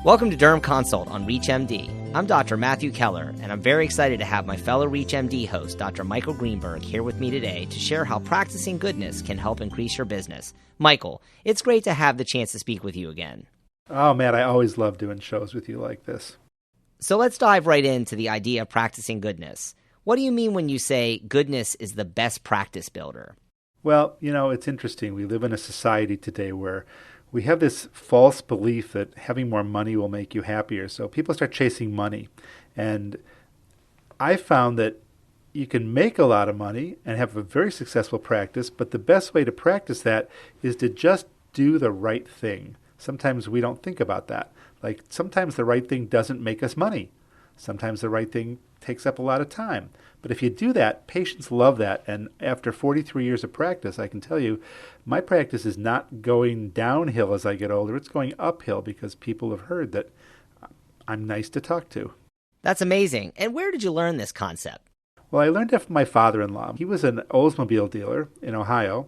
Welcome to Derm Consult on ReachMD. I'm Dr. Matthew Keller, and I'm very excited to have my fellow ReachMD host, Dr. Michael Greenberg, here with me today to share how practicing goodness can help increase your business. Michael, it's great to have the chance to speak with you again. Oh, man, I always love doing shows with you like this. So let's dive right into the idea of practicing goodness. What do you mean when you say goodness is the best practice builder? Well, it's interesting. We live in a society today where we have this false belief that having more money will make you happier. So people start chasing money. And I found that you can make a lot of money and have a very successful practice, but the best way to practice that is to just do the right thing. Sometimes we don't think about that. Like sometimes the right thing doesn't make us money. Sometimes the right thing takes up a lot of time. But if you do that, patients love that. And after 43 years of practice, I can tell you, my practice is not going downhill as I get older. It's going uphill because people have heard that I'm nice to talk to. That's amazing. And where did you learn this concept? Well, I learned it from my father-in-law. He was an Oldsmobile dealer in Ohio,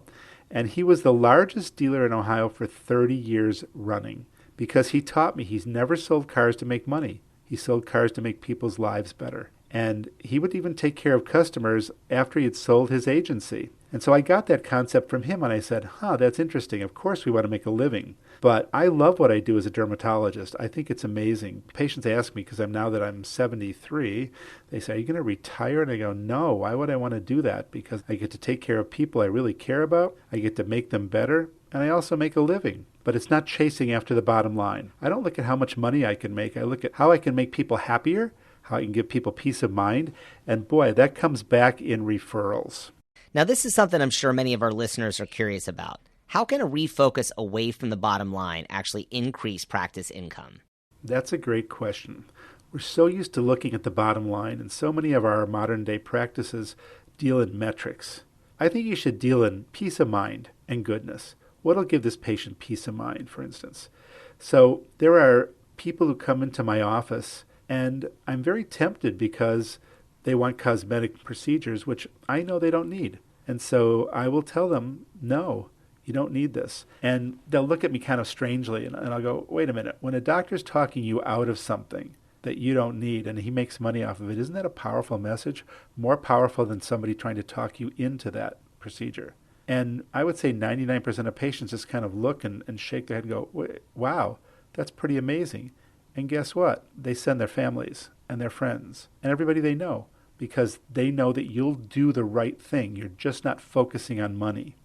and he was the largest dealer in Ohio for 30 years running because he taught me he's never sold cars to make money. He sold cars to make people's lives better. And he would even take care of customers after he had sold his agency. And so I got that concept from him and I said, that's interesting. Of course we want to make a living. But I love what I do as a dermatologist. I think it's amazing. Patients ask me, because now that I'm 73, they say, are you going to retire? And I go, no, why would I want to do that? Because I get to take care of people I really care about. I get to make them better. And I also make a living. But it's not chasing after the bottom line. I don't look at how much money I can make. I look at how I can make people happier, how I can give people peace of mind. And boy, that comes back in referrals. Now, this is something I'm sure many of our listeners are curious about. How can a refocus away from the bottom line actually increase practice income? That's a great question. We're so used to looking at the bottom line, and so many of our modern day practices deal in metrics. I think you should deal in peace of mind and goodness. What'll give this patient peace of mind, for instance? So there are people who come into my office, and I'm very tempted because they want cosmetic procedures, which I know they don't need. And so I will tell them, no, you don't need this. And they'll look at me kind of strangely, and I'll go, wait a minute. When a doctor's talking you out of something that you don't need and he makes money off of it, isn't that a powerful message? More powerful than somebody trying to talk you into that procedure. And I would say 99% of patients just kind of look and shake their head and go, wow, that's pretty amazing. And guess what? They send their families and their friends and everybody they know because they know that you'll do the right thing. You're just not focusing on money.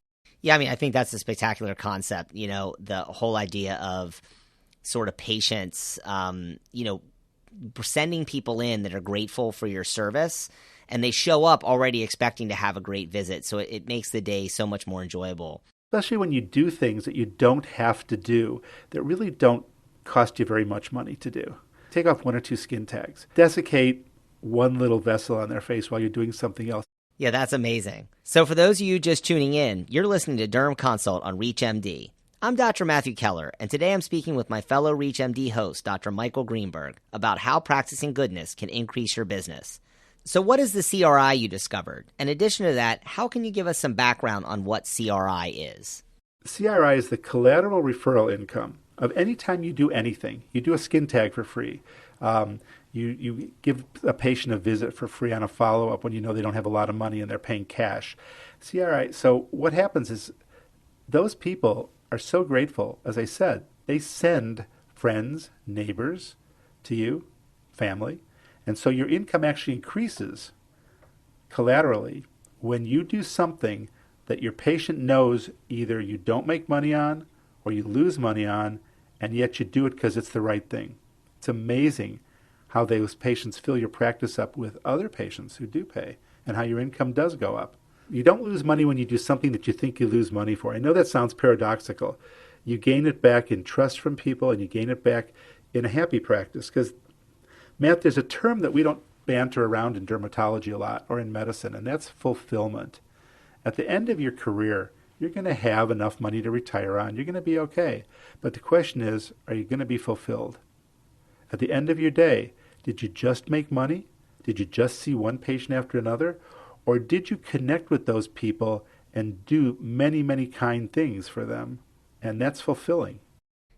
Yeah, I think that's a spectacular concept, the whole idea of sort of patients, sending people in that are grateful for your service, and they show up already expecting to have a great visit. So it makes the day so much more enjoyable. Especially when you do things that you don't have to do, that really don't cost you very much money to do. Take off 1 or 2 skin tags. Desiccate one little vessel on their face while you're doing something else. Yeah, that's amazing. So for those of you just tuning in, you're listening to Derm Consult on ReachMD. I'm Dr. Matthew Keller, and today I'm speaking with my fellow ReachMD host, Dr. Michael Greenberg, about how practicing goodness can increase your business. So what is the CRI you discovered? In addition to that, how can you give us some background on what CRI is? CRI is the collateral referral income of any time you do anything. You do a skin tag for free. You give a patient a visit for free on a follow-up when you know they don't have a lot of money and they're paying cash. CRI, so what happens is those people are so grateful. As I said, they send friends, neighbors to you, family, and so your income actually increases collaterally when you do something that your patient knows either you don't make money on or you lose money on, and yet you do it because it's the right thing. It's amazing how those patients fill your practice up with other patients who do pay and how your income does go up. You don't lose money when you do something that you think you lose money for. I know that sounds paradoxical. You gain it back in trust from people and you gain it back in a happy practice because, Matt, there's a term that we don't banter around in dermatology a lot or in medicine, and that's fulfillment. At the end of your career, you're going to have enough money to retire on. You're going to be okay. But the question is, are you going to be fulfilled? At the end of your day, did you just make money? Did you just see one patient after another? Or did you connect with those people and do many, many kind things for them? And that's fulfilling.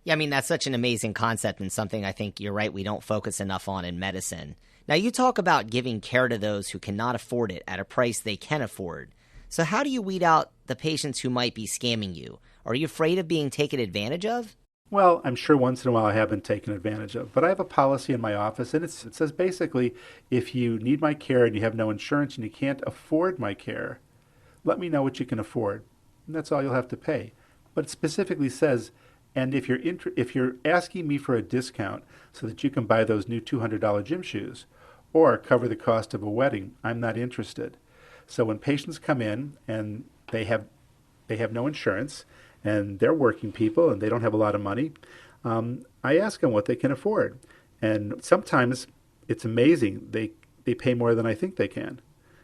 Yeah, I mean, that's such an amazing concept and something I think you're right we don't focus enough on in medicine. Now, you talk about giving care to those who cannot afford it at a price they can afford. So how do you weed out the patients who might be scamming you? Are you afraid of being taken advantage of? Well, I'm sure once in a while I have been taken advantage of, but I have a policy in my office, and it says basically, if you need my care and you have no insurance and you can't afford my care, let me know what you can afford, and that's all you'll have to pay. But it specifically says, and if you're asking me for a discount so that you can buy those new $200 gym shoes or cover the cost of a wedding, I'm not interested. So when patients come in and they have no insurance, and they're working people and they don't have a lot of money, I ask them what they can afford. And sometimes it's amazing. They pay more than I think they can.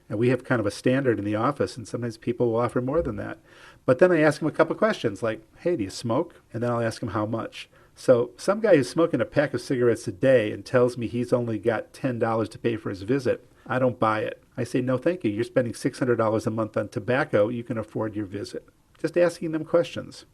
And we have kind of a standard in the office, and sometimes people will offer more than that. But then I ask them a couple of questions like, hey, do you smoke? And then I'll ask them how much. So some guy who's smoking a pack of cigarettes a day and tells me he's only got $10 to pay for his visit, I don't buy it. I say, no, thank you. You're spending $600 a month on tobacco. You can afford your visit. Just asking them questions.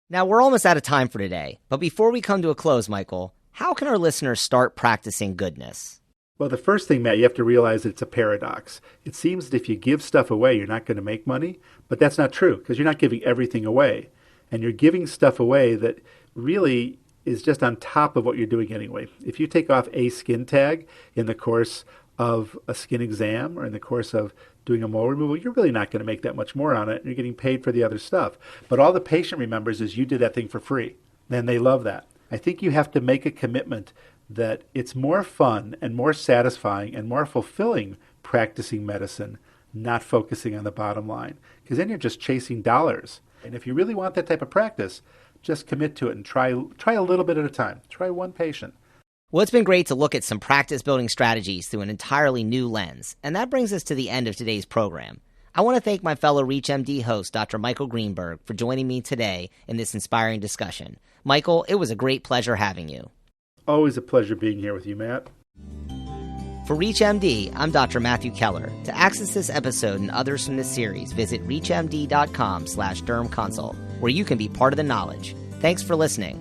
Now, we're almost out of time for today, but before we come to a close, Michael, how can our listeners start practicing goodness? Well, the first thing, Matt, you have to realize that it's a paradox. It seems that if you give stuff away, you're not going to make money, but that's not true because you're not giving everything away. And you're giving stuff away that really is just on top of what you're doing anyway. If you take off a skin tag in the course of a skin exam or in the course of doing a mole removal, you're really not going to make that much more on it. And you're getting paid for the other stuff. But all the patient remembers is you did that thing for free. And they love that. I think you have to make a commitment that it's more fun and more satisfying and more fulfilling practicing medicine, not focusing on the bottom line. Because then you're just chasing dollars. And if you really want that type of practice, just commit to it and try a little bit at a time. Try one patient. Well, it's been great to look at some practice-building strategies through an entirely new lens, and that brings us to the end of today's program. I want to thank my fellow ReachMD host, Dr. Michael Greenberg, for joining me today in this inspiring discussion. Michael, it was a great pleasure having you. Always a pleasure being here with you, Matt. For ReachMD, I'm Dr. Matthew Keller. To access this episode and others from this series, visit reachmd.com/dermconsult, where you can be part of the knowledge. Thanks for listening.